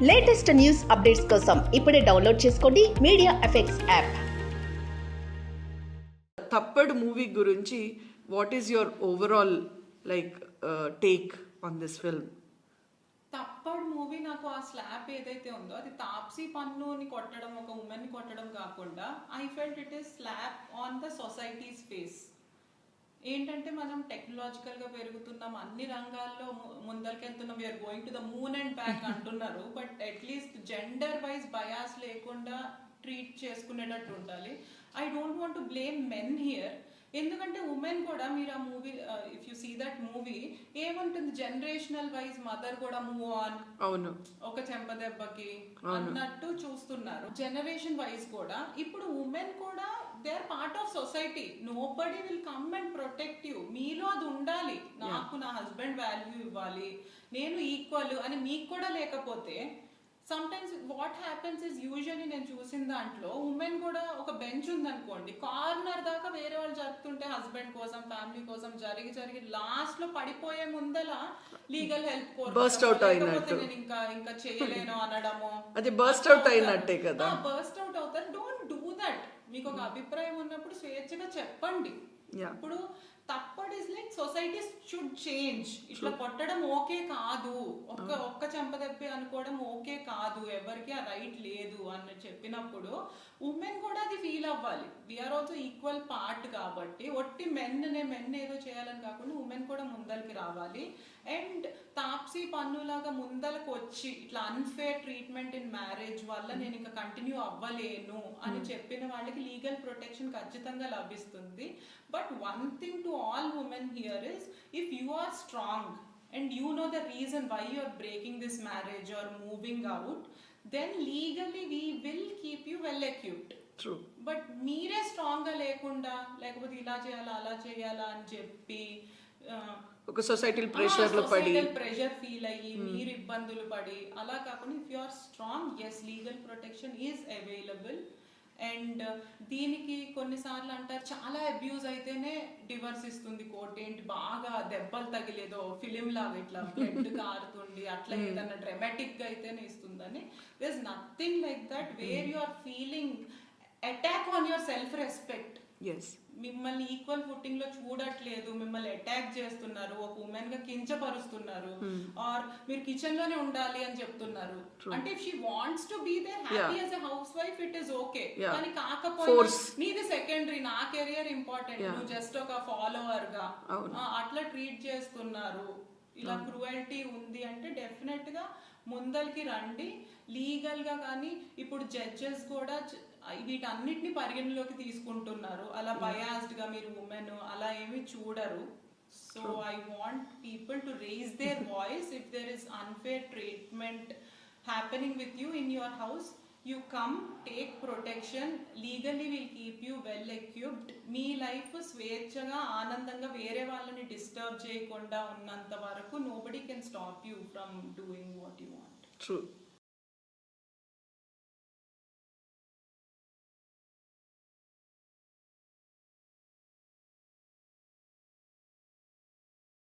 Latest news updates కోసం ఇప్పుడే download చేసుకోండి media effects app. Thappad movie గురించి what is your overall take on this film? Thappad movie నాకు ఆ స్లాప్ ఏదైతే ఉందో అది తాప్సీ పన్నుని కొట్టడం, ఒక ఉమెన్ ని కొట్టడం కాకుండా I felt it is slap on the society's face. ఏంటంటే మనం టెక్నాలజికల్ గా పెరుగుతున్నాం, అన్ని రంగాల్లో ముందరికెళ్తున్నాం, we're going to the moon and back అంటున్నారు. But at least gender wise bias లేకుండా ట్రీట్ చేసుకునేటట్టు ఉండాలి. I don't want to blame men here. ఎందుకంటే ఉమెన్ కూడా మీరు ఆ movie if you see that movie ఏముంటుంది, జనరేషనల్ వైజ్ మదర్ కూడా మూవ్ ఆన్, అవును, ఒక చెంపదెబ్బకి అన్నట్టు చూస్తున్నారు. జనరేషన్ వైజ్ కూడా ఇప్పుడు ఉమెన్ కూడా they are part of society. Nobody will come and protect you. మీలో అది ఉండాలి, నాకు నా హస్బెండ్ వాల్యూ ఇవ్వాలి, నేను ఈక్వల్ అని మీకు కూడా లేకపోతే sometimes what happens is usually నేను చూసిన దాంట్లో ఉమెన్ కూడా ఒక బెంచ్ ఉందనుకోండి, కార్నర్ దాకా వేరే వాళ్ళు జరుగుతుంటే హస్బెండ్ కోసం ఫ్యామిలీ కోసం జరిగి లాస్ట్ లో పడిపోయే ముందల లీగల్ హెల్ప్ కోరుకుంటే నేను ఇంకా చేయలేను అనడము, అది బర్స్ట్ అవుట్ అయినట్టే కదా. బర్స్ట్ అవుట్ అవుతారు. Don't do that. మీకు ఒక అభిప్రాయం ఉన్నప్పుడు స్వేచ్ఛగా చెప్పండి. ఇప్పుడు Thappad is like society should change. ఇట్లా కొట్టడం ఓకే కాదు, ఒక్క చెంపదెబ్బి అనుకోవడం ఓకే కాదు, ఎవరికి ఆ రైట్ లేదు అని చెప్పినప్పుడు ఉమెన్ కూడా అది ఫీల్ అవ్వాలి. వీఆర్ ఆల్సో ఈక్వల్ పార్ట్ కాబట్టి ఒట్టి మెన్ ఏదో చేయాలని కాకుండా ఉమెన్ కూడా ముందరికి రావాలి. అండ్ తాప్సీ పన్నులాగా ముందలకు వచ్చి ఇట్లా అన్ఫేర్ ట్రీట్మెంట్ ఇన్ మ్యారేజ్ వల్ల నేను ఇంకా కంటిన్యూ అవ్వలేను అని చెప్పిన వాళ్ళకి లీగల్ ప్రొటెక్షన్ ఖచ్చితంగా లభిస్తుంది. But one thing to all women here is, if you are strong and you know the reason why you are breaking this marriage or moving out, then legally we will keep you well equipped. True. But మీరే strong గా లేకపోతే ఇలా చేయాలా అలా చేయాలా అని చెప్పి ఒక సొసైటల్ ప్రెషర్ లో పడి ప్రెషర్ ఫీల్ అయ్యి మీరు ఇబ్బందులు పడి అలా కాకుండా if you are strong, yes legal protection is available. And దీనికి కొన్నిసార్లు అంటారు చాలా అబ్యూజ్ అయితేనే డివర్స్ ఇస్తుంది కోర్ట్. ఏంటి బాగా దెబ్బలు తగిలేదో ఫిలిం లాగా ఇట్లా బ్లడ్ కారుతుండి అట్లా ఏదన్నా డ్రామాటిక్ గా అయితేనే ఇస్తుందని. There is nothing like that where you are feeling attack on your self respect. మిమ్మల్ని ఈక్వల్ ఫుట్టింగ్ లో చూడట్లేదు, మిమ్మల్ని అటాక్ చేస్తున్నారు, ఒక ఉమెన్ గా కించపరుస్తున్నారు, ఆర్ మీరు కిచెన్ లోనే ఉండాలి అని చెప్తున్నారు. అంటే if she wants to be there happy as a housewife it is okay. కానీ కాకపోతే నీది సెకండరీ, నా కెరియర్ ఇంపార్టెంట్, నువ్వు జస్ట్ ఒక ఫాలోవర్ గా అట్లా ట్రీట్ చేస్తున్నారు. ఇలా క్రూయల్టీ ఉంది అంటే డెఫినెట్ గా ముందరికి రండి లీగల్ గా. కానీ ఇప్పుడు జడ్జెస్ కూడా వీటన్నిటిని పరిగణలోకి తీసుకుంటున్నారు. అలా బయాస్డ్ గా మీరు ఉమెన్ అలా ఏమి చూడరు. So I want people to raise their voice. If there is unfair treatment happening with you in your house, you come, take protection, legally will keep you well equipped. Me life స్వేచ్ఛగా ఆనందంగా వేరే వాళ్ళని disturb చేయకుండా ఉన్నంత వరకు nobody can stop you from doing what you want. True.